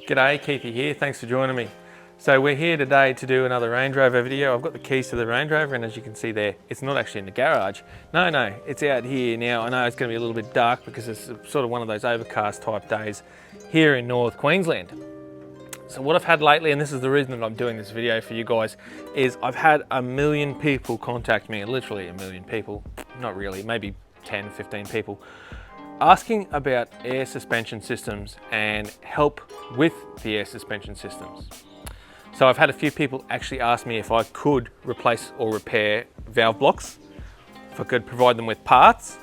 G'day, Keithy here, thanks for joining me. So we're here today to do another Range Rover video. I've got the keys to the Range Rover, and as you can see there, it's not actually in the garage. No, it's out here now. I know it's going to be a little bit dark because it's sort of one of those overcast type days here in North Queensland. So what I've had lately, and this is the reason that I'm doing this video for you guys, is I've had 1 million people contact me, literally 1 million people, not really, maybe 10, 15 people, asking about air suspension systems and help with the air suspension systems. So I've had a few people actually ask me if I could replace or repair valve blocks, if I could provide them with parts,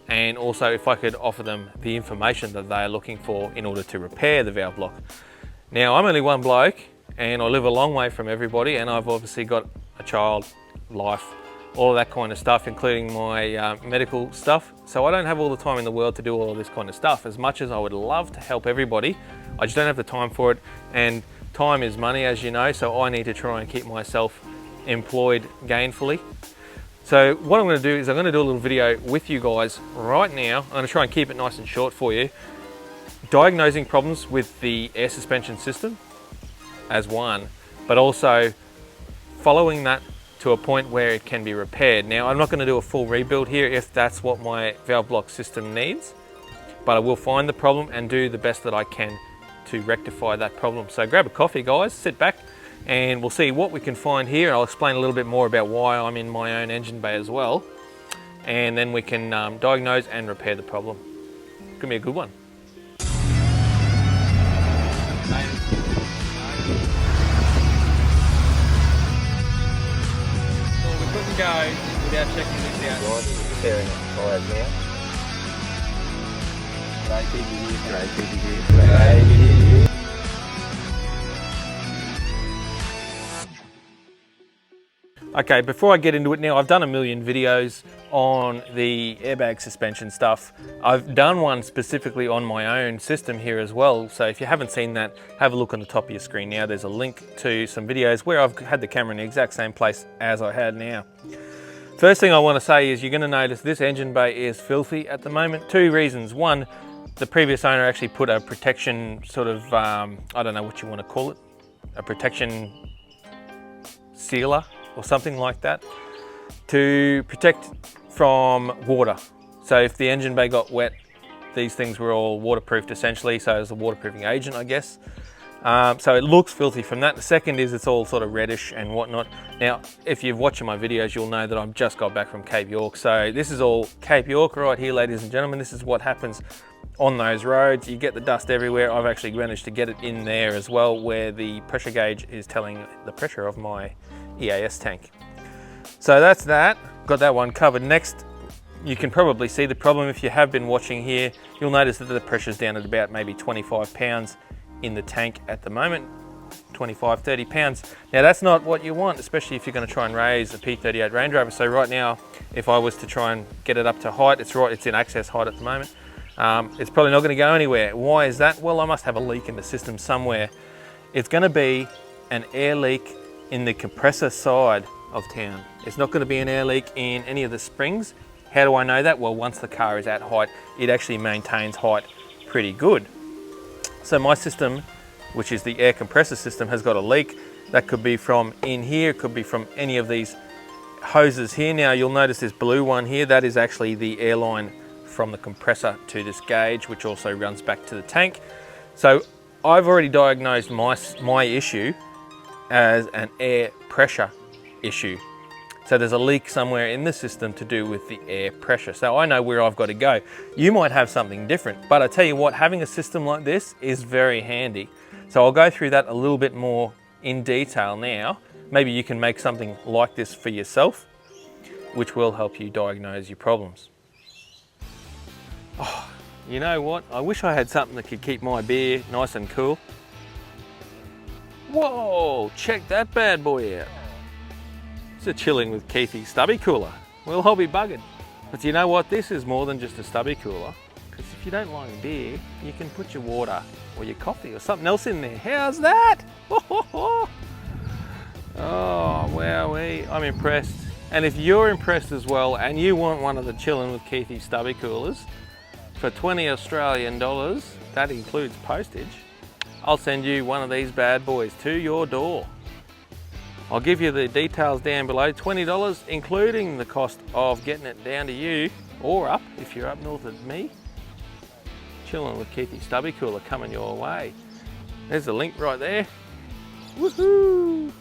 and also if I could offer them the information that they are looking for in order to repair the valve block. Now, I'm only one bloke and I live a long way from everybody, and I've obviously got a child, life, all of that kind of stuff, including my medical stuff. So I don't have all the time in the world to do all of this kind of stuff. As much as I would love to help everybody, I just don't have the time for it. And time is money, as you know, so I need to try and keep myself employed gainfully. So what I'm going to do is I'm going to do a little video with you guys right now. I'm going to try and keep it nice and short for you. Diagnosing problems with the air suspension system as one, but also following that to a point where it can be repaired. Now, I'm not going to do a full rebuild here if that's what my valve block system needs, but I will find the problem and do the best that I can to rectify that problem. So grab a coffee, guys, sit back, and we'll see what we can find here. I'll explain a little bit more about why I'm in my own engine bay as well, and then we can diagnose and repair the problem. It's gonna be a good one. Go without checking this out. Repairing it tires now. Okay, before I get into it now, I've done 1 million videos on the airbag suspension stuff. I've done one specifically on my own system here as well. So if you haven't seen that, have a look on the top of your screen now. There's a link to some videos where I've had the camera in the exact same place as I had now. First thing I want to say is you're going to notice this engine bay is filthy at the moment. 2 reasons. One, the previous owner actually put a protection sort of, I don't know what you want to call it, a protection sealer or something like that to protect from water. So if the engine bay got wet, these things were all waterproofed essentially, so it's a waterproofing agent, I guess. So it looks filthy from that. The second is it's all sort of reddish and whatnot. Now, if you've watched my videos, you'll know that I've just got back from Cape York. So this is all Cape York right here, ladies and gentlemen. This is what happens on those roads. You get the dust everywhere. I've actually managed to get it in there as well, where the pressure gauge is telling the pressure of my EAS tank. So that's that. Got that one covered. Next, you can probably see the problem if you have been watching here. You'll notice that the pressure's down at about maybe 25 pounds in the tank at the moment. 25, 30 pounds. Now that's not what you want, especially if you're going to try and raise a P38 Range Rover. So right now, if I was to try and get it up to height, it's in access height at the moment. It's probably not going to go anywhere. Why is that? Well, I must have a leak in the system somewhere. It's going to be an air leak in the compressor side of town. It's not going to be an air leak in any of the springs. How do I know that? Well, once the car is at height, it actually maintains height pretty good. So my system, which is the air compressor system, has got a leak. That could be from in here, it could be from any of these hoses here. Now you'll notice this blue one here, that is actually the air line from the compressor to this gauge, which also runs back to the tank. So I've already diagnosed my issue as an air pressure issue. So there's a leak somewhere in the system to do with the air pressure. So I know where I've got to go. You might have something different, but I tell you what, having a system like this is very handy. So I'll go through that a little bit more in detail now. Maybe you can make something like this for yourself, which will help you diagnose your problems. Oh, you know what? I wish I had something that could keep my beer nice and cool. Whoa, check that bad boy out. It's a chilling with Keithy stubby cooler. Well, I'll be buggered. But you know what? This is more than just a stubby cooler. Because if you don't like beer, you can put your water or your coffee or something else in there. How's that? Oh, wowee, I'm impressed. And if you're impressed as well and you want one of the chilling with Keithy stubby coolers, for 20 Australian dollars, that includes postage, I'll send you one of these bad boys to your door. I'll give you the details down below, $20, including the cost of getting it down to you, or up if you're up north of me. Chilling with Keithy Stubby Cooler coming your way. There's the link right there. Woohoo!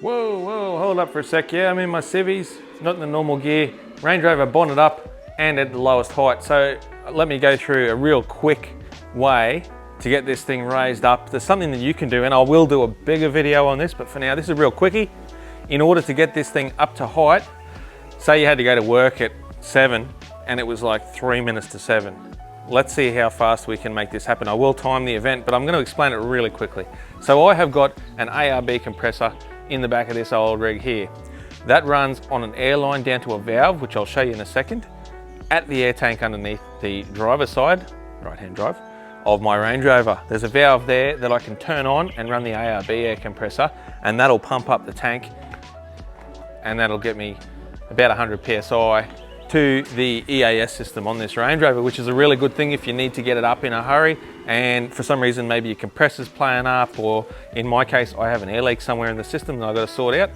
Whoa, whoa, hold up for a sec. Yeah, I'm in my civvies, not in the normal gear. Range Rover bonnet up and at the lowest height. So let me go through a real quick way to get this thing raised up. There's something that you can do, and I will do a bigger video on this, but for now, this is a real quickie. In order to get this thing up to height, say you had to go to work at 7 and it was like 3 minutes to 7. Let's see how fast we can make this happen. I will time the event, but I'm going to explain it really quickly. So I have got an ARB compressor in the back of this old rig here. That runs on an air line down to a valve, which I'll show you in a second, at the air tank underneath the driver's side, right-hand drive, of my Range Rover. There's a valve there that I can turn on and run the ARB air compressor, and that'll pump up the tank, and that'll get me about 100 PSI to the EAS system on this Range Rover, which is a really good thing if you need to get it up in a hurry and for some reason maybe your compressor's playing up, or in my case I have an air leak somewhere in the system that I've got to sort out.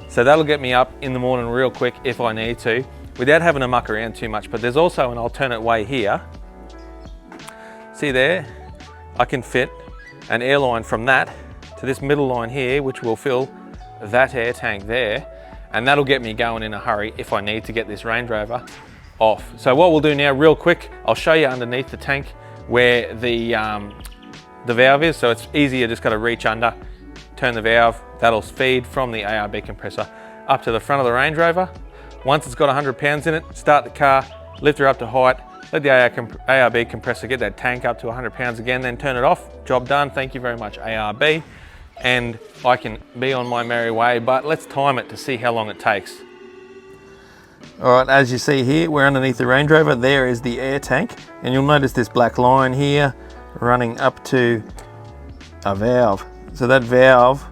So that'll get me up in the morning real quick if I need to, without having to muck around too much. But there's also an alternate way here. See there, I can fit an air line from that to this middle line here, which will fill that air tank there, and that'll get me going in a hurry if I need to get this Range Rover off. So what we'll do now real quick, I'll show you underneath the tank where the valve is. So it's easy, you just got to reach under, turn the valve, that'll feed from the ARB compressor up to the front of the Range Rover. Once it's got 100 pounds in it, start the car, lift her up to height, let the ARB compressor get that tank up to 100 pounds again, then turn it off. Job done, thank you very much ARB. And I can be on my merry way, but let's time it to see how long it takes. All right, as you see here, we're underneath the Range Rover. There is the air tank, and you'll notice this black line here running up to a valve. So that valve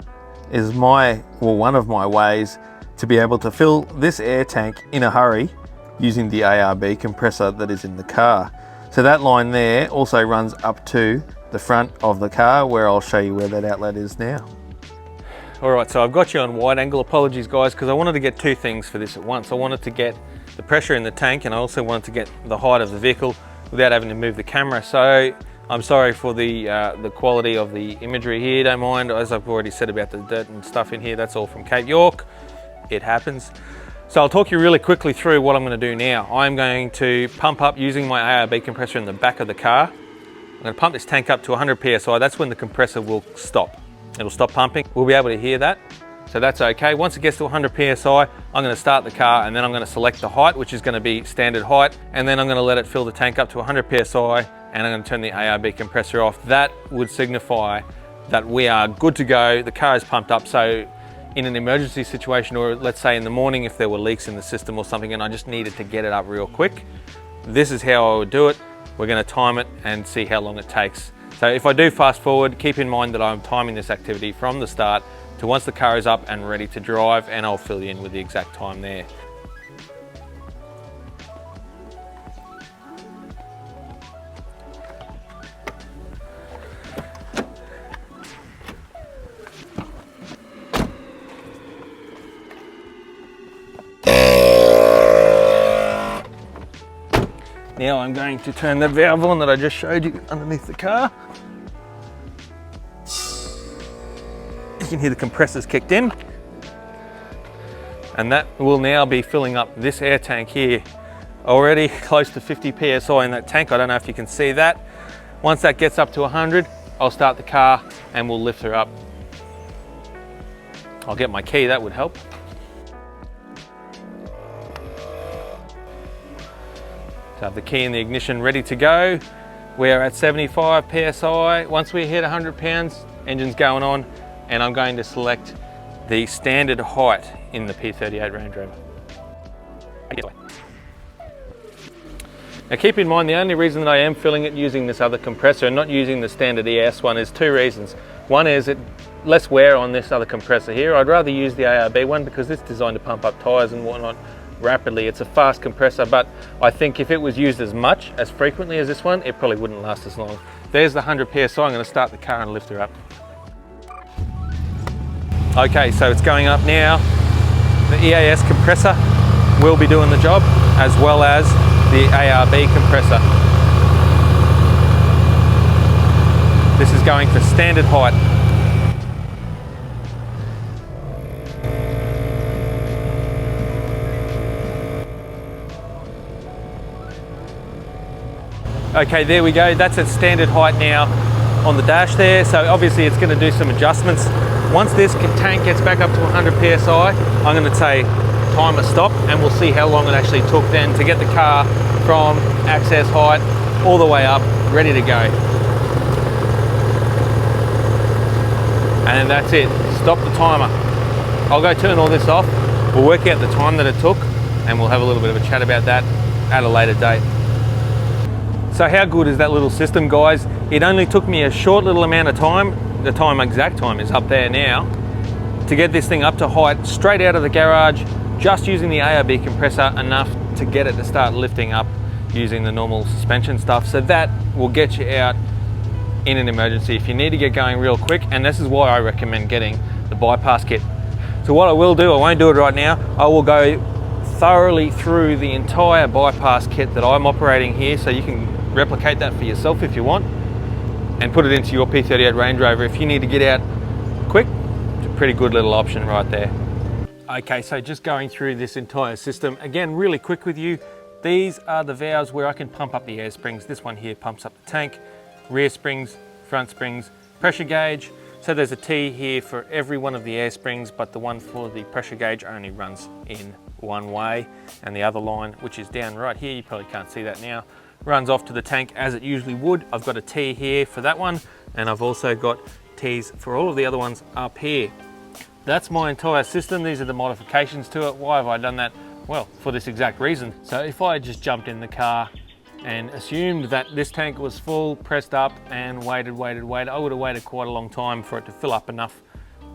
is one of my ways to be able to fill this air tank in a hurry using the ARB compressor that is in the car. So that line there also runs up to the front of the car, where I'll show you where that outlet is now. All right, so I've got you on wide angle. Apologies guys, because I wanted to get two things for this at once. I wanted to get the pressure in the tank, and I also wanted to get the height of the vehicle without having to move the camera. So I'm sorry for the quality of the imagery here, don't mind. As I've already said about the dirt and stuff in here, that's all from Cape York. It happens. So I'll talk you really quickly through what I'm going to do now. I'm going to pump up using my ARB compressor in the back of the car. I'm going to pump this tank up to 100 PSI. That's when the compressor will stop. It'll stop pumping. We'll be able to hear that. So that's okay. Once it gets to 100 PSI, I'm going to start the car, and then I'm going to select the height, which is going to be standard height. And then I'm going to let it fill the tank up to 100 PSI, and I'm going to turn the ARB compressor off. That would signify that we are good to go. The car is pumped up. So in an emergency situation, or let's say in the morning if there were leaks in the system or something and I just needed to get it up real quick, this is how I would do it. We're going to time it and see how long it takes. So if I do fast forward, keep in mind that I'm timing this activity from the start to once the car is up and ready to drive, and I'll fill you in with the exact time there. Now I'm going to turn the valve on that I just showed you underneath the car. You can hear the compressors kicked in. And that will now be filling up this air tank here. Already close to 50 PSI in that tank. I don't know if you can see that. Once that gets up to 100, I'll start the car and we'll lift her up. I'll get my key, that would help. So I have the key in the ignition ready to go. We're at 75 PSI. Once we hit 100 pounds, engine's going on, and I'm going to select the standard height in the P38 Range Rover. Now keep in mind, the only reason that I am filling it using this other compressor and not using the standard EAS one is two reasons. One is less wear on this other compressor here. I'd rather use the ARB one because it's designed to pump up tyres and whatnot rapidly. It's a fast compressor, but I think if it was used as frequently as this one, it probably wouldn't last as long. There's the 100 PSI. I'm going to start the car and lift her up. Okay, so it's going up now. The EAS compressor will be doing the job, as well as the ARB compressor. This is going for standard height. Okay, there we go. That's at standard height now on the dash there. So obviously it's going to do some adjustments. Once this tank gets back up to 100 PSI, I'm going to say timer stop, and we'll see how long it actually took then to get the car from access height all the way up, ready to go. And that's it. Stop the timer. I'll go turn all this off. We'll work out the time that it took, and we'll have a little bit of a chat about that at a later date. So how good is that little system, guys? It only took me a short little amount of time, the exact time is up there now, to get this thing up to height, straight out of the garage, just using the ARB compressor enough to get it to start lifting up using the normal suspension stuff. So that will get you out in an emergency if you need to get going real quick, and this is why I recommend getting the bypass kit. So what I will do, I won't do it right now, I will go thoroughly through the entire bypass kit that I'm operating here, so you can replicate that for yourself if you want and put it into your P38 Range Rover if you need to get out quick. It's a pretty good little option right there. Okay, so just going through this entire system again really quick with you. These are the valves where I can pump up the air springs. This one here pumps up the tank, rear springs, front springs, pressure gauge. So there's a T here for every one of the air springs, but the one for the pressure gauge only runs in one way, and the other line, which is down right here, you probably can't see that now, runs off to the tank as it usually would. I've got a T here for that one, and I've also got T's for all of the other ones up here. That's my entire system. These are the modifications to it. Why have I done that? Well, for this exact reason. So if I just jumped in the car and assumed that this tank was full, pressed up and waited, I would have waited quite a long time for it to fill up enough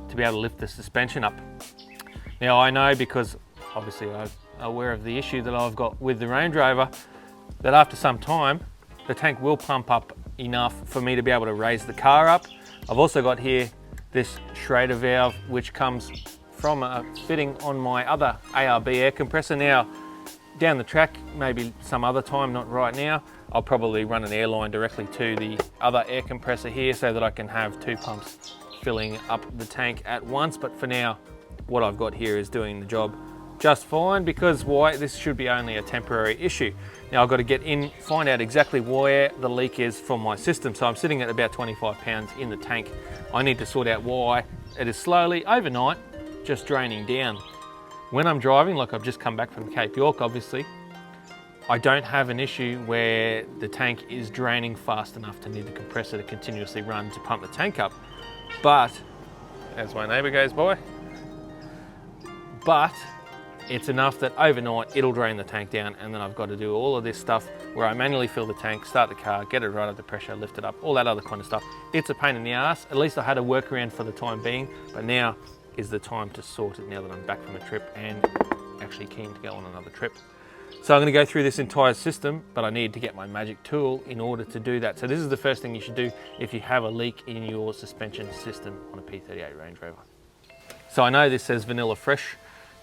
to be able to lift the suspension up. Now I know, because obviously I'm aware of the issue that I've got with the Range Rover, that after some time, the tank will pump up enough for me to be able to raise the car up. I've also got here this Schrader valve, which comes from a fitting on my other ARB air compressor. Now, down the track, maybe some other time, not right now, I'll probably run an air line directly to the other air compressor here so that I can have two pumps filling up the tank at once. But for now, what I've got here is doing the job just fine, because why? This should be only a temporary issue. Now I've got to get in, find out exactly where the leak is from my system. So I'm sitting at about 25 pounds in the tank. I need to sort out why it is slowly, overnight, just draining down. When I'm driving, like I've just come back from Cape York, obviously, I don't have an issue where the tank is draining fast enough to need the compressor to continuously run to pump the tank up. But, as my neighbour goes by, but it's enough that overnight it'll drain the tank down, and then I've got to do all of this stuff where I manually fill the tank, start the car, get it right under pressure, lift it up, all that other kind of stuff. It's a pain in the ass. At least I had a workaround for the time being, but now is the time to sort it, now that I'm back from a trip and actually keen to go on another trip. So I'm going to go through this entire system, but I need to get my magic tool in order to do that. So this is the first thing you should do if you have a leak in your suspension system on a P38 Range Rover. So I know this says vanilla fresh.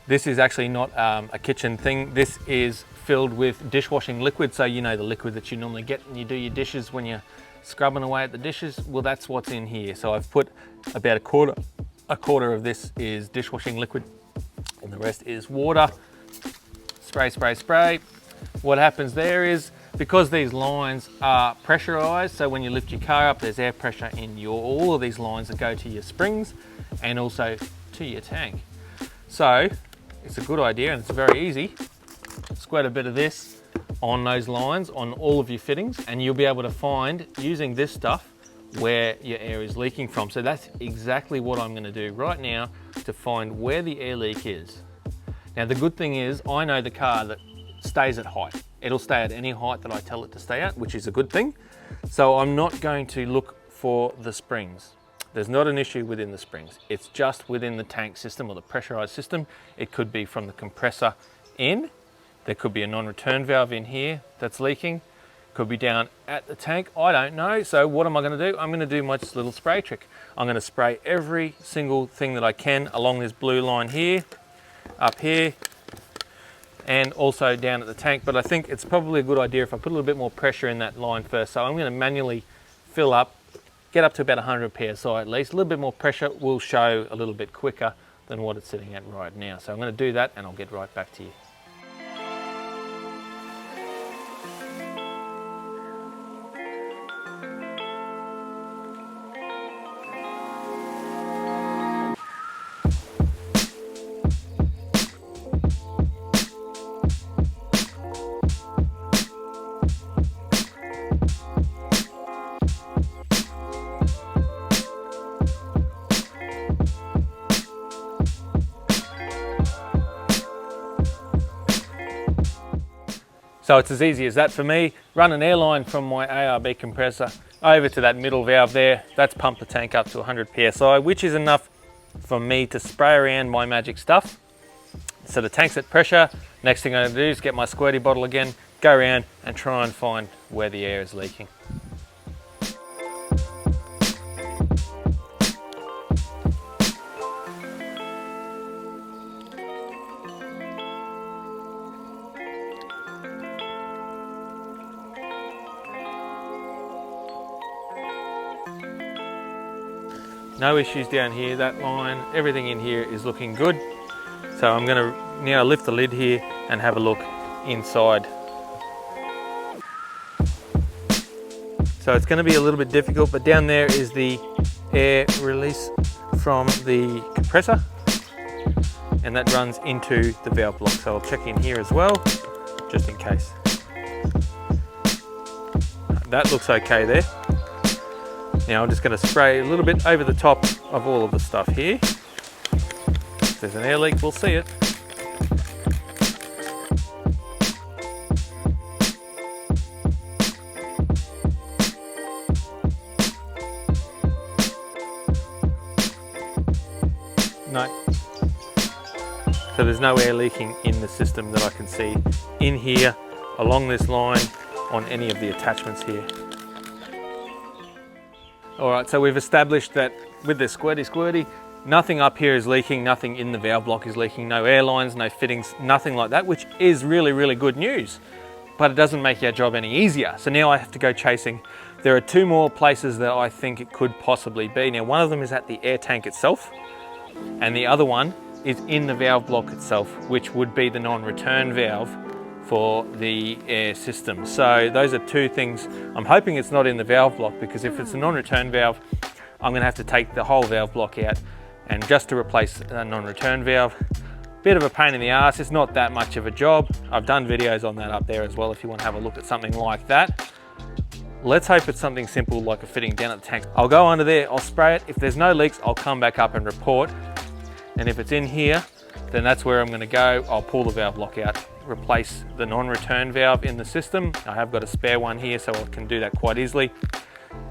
This is actually not a kitchen thing. This is filled with dishwashing liquid. So you know the liquid that you normally get when you do your dishes when you're scrubbing away at the dishes. Well, that's what's in here. So I've put about a quarter of this is dishwashing liquid, and the rest is water. Spray, spray, spray. What happens there is, because these lines are pressurized, so when you lift your car up, there's air pressure in all of these lines that go to your springs and also to your tank. So it's a good idea, and it's very easy. Squirt a bit of this on those lines on all of your fittings, and you'll be able to find, using this stuff, where your air is leaking from. So that's exactly what I'm going to do right now to find where the air leak is. Now the good thing is, I know the car that stays at height. It'll stay at any height that I tell it to stay at, which is a good thing. So I'm not going to look for the springs. There's not an issue within the springs. It's just within the tank system or the pressurized system. It could be from the compressor in. There could be a non-return valve in here that's leaking. could be down at the tank, I don't know. So what am I going to do? I'm going to do my little spray trick. I'm going to spray every single thing that I can along this blue line here, up here, and also down at the tank. But I think it's probably a good idea if I put a little bit more pressure in that line first. So I'm going to manually fill up, get up to about 100 psi at least. A little bit more pressure will show a little bit quicker than what it's sitting at right now. So I'm going to do that and I'll get right back to you. So it's as easy as that for me. Run an airline from my ARB compressor over to that middle valve there. That's pumped the tank up to 100 psi, which is enough for me to spray around my magic stuff. So the tank's at pressure. Next thing I'm going to do is get my squirty bottle again, go around and try and find where the air is leaking. No issues down here, that line, everything in here is looking good. So I'm going to now lift the lid here and have a look inside. So it's going to be a little bit difficult, but down there is the air release from the compressor, and that runs into the valve block. So I'll check in here as well, just in case. That looks okay there. Now I'm just going to spray a little bit over the top of all of the stuff here. If there's an air leak, we'll see it. No. So there's no air leaking in the system that I can see in here, along this line, on any of the attachments here. Alright, so we've established that with the squirty, nothing up here is leaking, nothing in the valve block is leaking, no air lines, no fittings, nothing like that, which is really, really good news. But it doesn't make our job any easier. So now I have to go chasing. There are two more places that I think it could possibly be. Now one of them is at the air tank itself, and the other one is in the valve block itself, which would be the non-return valve for the air system. So those are two things. I'm hoping it's not in the valve block, because if it's a non-return valve, I'm going to have to take the whole valve block out, and just to replace a non-return valve, bit of a pain in the ass. It's not that much of a job. I've done videos on that up there as well if you want to have a look at something like that. Let's hope it's something simple like a fitting down at the tank. I'll go under there, I'll spray it. If there's no leaks, I'll come back up and report. And if it's in here, then that's where I'm going to go. I'll pull the valve block out, replace the non-return valve in the system. I have got a spare one here, so I can do that quite easily.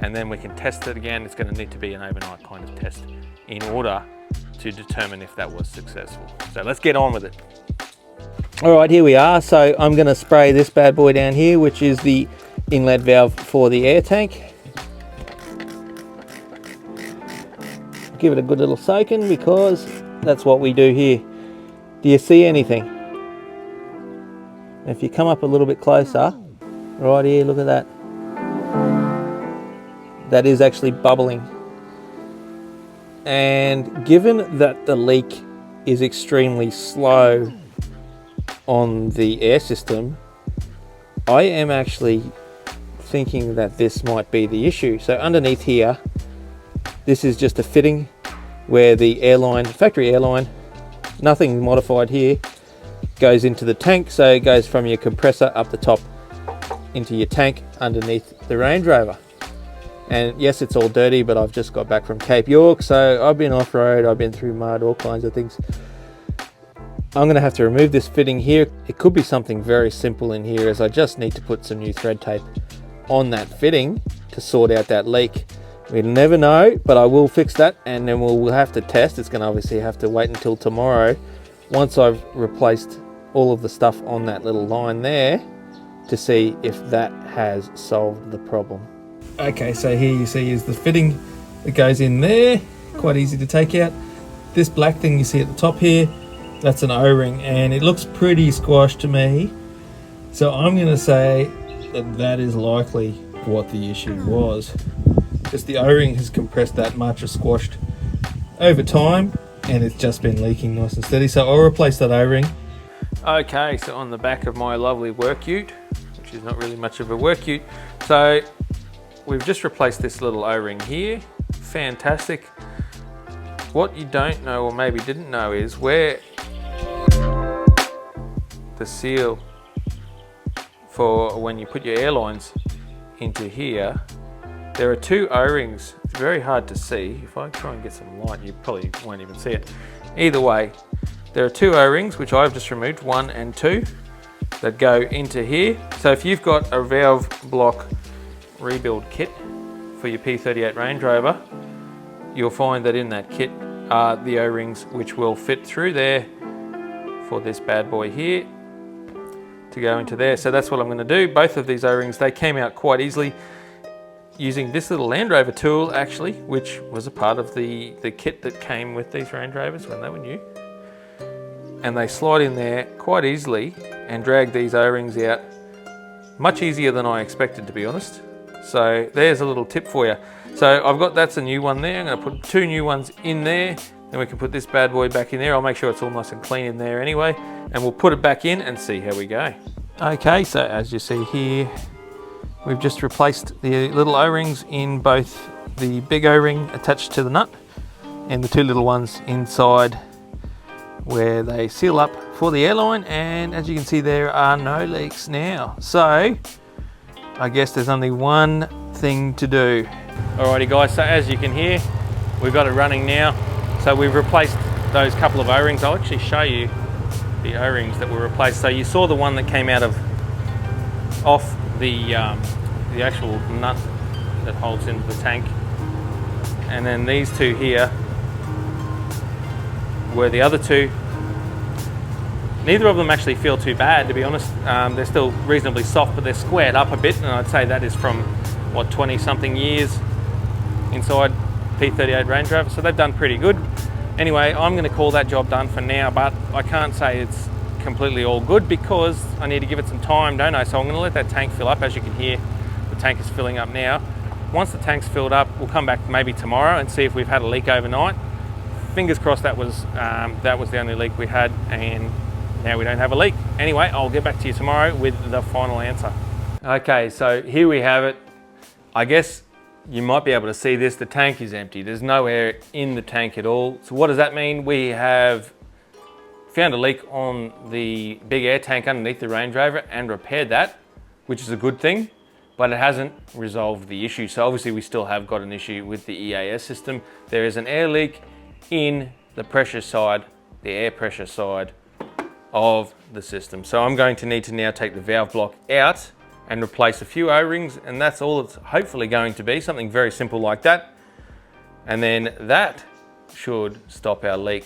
And then we can test it again. It's going to need to be an overnight kind of test in order to determine if that was successful. So let's get on with it. All right, here we are. So I'm going to spray this bad boy down here, which is the inlet valve for the air tank. Give it a good little soaking, because that's what we do here. Do you see anything? If you come up a little bit closer, right here, look at that. That is actually bubbling. And given that the leak is extremely slow on the air system, I am actually thinking that this might be the issue. So underneath here, this is just a fitting where the airline, factory airline, nothing modified here, goes into the tank. So it goes from your compressor up the top into your tank underneath the Range Rover. And yes, it's all dirty, but I've just got back from Cape York, so I've been off-road, I've been through mud, all kinds of things. I'm going to have to remove this fitting here. It could be something very simple in here, as I just need to put some new thread tape on that fitting to sort out that leak. We'll never know, but I will fix that, and then we'll have to test. It's going to obviously have to wait until tomorrow, once I've replaced all of the stuff on that little line there, to see if that has solved the problem. Okay, so here you see is the fitting that goes in there, quite easy to take out. This black thing you see at the top here, that's an O-ring, and it looks pretty squashed to me. So I'm going to say that that is likely what the issue was. Just the O-ring has compressed that much or squashed over time, and it's just been leaking nice and steady. So I'll replace that O-ring. Okay, so on the back of my lovely work ute, which is not really much of a work ute, so we've just replaced this little O-ring here. Fantastic. What you don't know, or maybe didn't know, is where the seal for when you put your airlines into here, there are two O-rings. It's very hard to see. If I try and get some light, you probably won't even see it. Either way, there are two O-rings, which I've just removed, 1 and 2, that go into here. So if you've got a valve block rebuild kit for your P38 Range Rover, you'll find that in that kit are the O-rings which will fit through there for this bad boy here to go into there. So that's what I'm going to do. Both of these O-rings, they came out quite easily using this little Land Rover tool, actually, which was a part of the kit that came with these Range Rovers when they were new. And they slide in there quite easily and drag these O-rings out much easier than I expected, to be honest. So there's a little tip for you. So I've got, that's a new one there. I'm going to put 2 new ones in there. Then we can put this bad boy back in there. I'll make sure it's all nice and clean in there anyway. And we'll put it back in and see how we go. Okay, so as you see here, we've just replaced the little O-rings in both the big O-ring attached to the nut and the 2 little ones inside where they seal up for the airline. And as you can see, there are no leaks now. So I guess there's only one thing to do. Alrighty guys, so as you can hear, we've got it running now. So we've replaced those couple of O-rings. I'll actually show you the O-rings that were replaced. So you saw the one that came out of off the actual nut that holds into the tank, and then these 2 here were the other 2. Neither of them actually feel too bad, to be honest. They're still reasonably soft, but they're squared up a bit, and I'd say that is from what, 20 something years inside P38 Range Rover, so they've done pretty good. Anyway, I'm going to call that job done for now, but I can't say it's completely all good because I need to give it some time, don't I? So I'm going to let that tank fill up. As you can hear, the tank is filling up now. Once the tank's filled up, we'll come back maybe tomorrow and see if we've had a leak overnight. Fingers crossed that was the only leak we had, and now we don't have a leak. Anyway, I'll get back to you tomorrow with the final answer. Okay, so here we have it. I guess you might be able to see this. The tank is empty. There's no air in the tank at all. So what does that mean? We have found a leak on the big air tank underneath the Range Rover and repaired that, which is a good thing, but it hasn't resolved the issue. So obviously we still have got an issue with the EAS system. There is an air leak in the pressure side, the air pressure side of the system. So I'm going to need to now take the valve block out and replace a few O-rings, and that's all it's hopefully going to be, something very simple like that. And then that should stop our leak.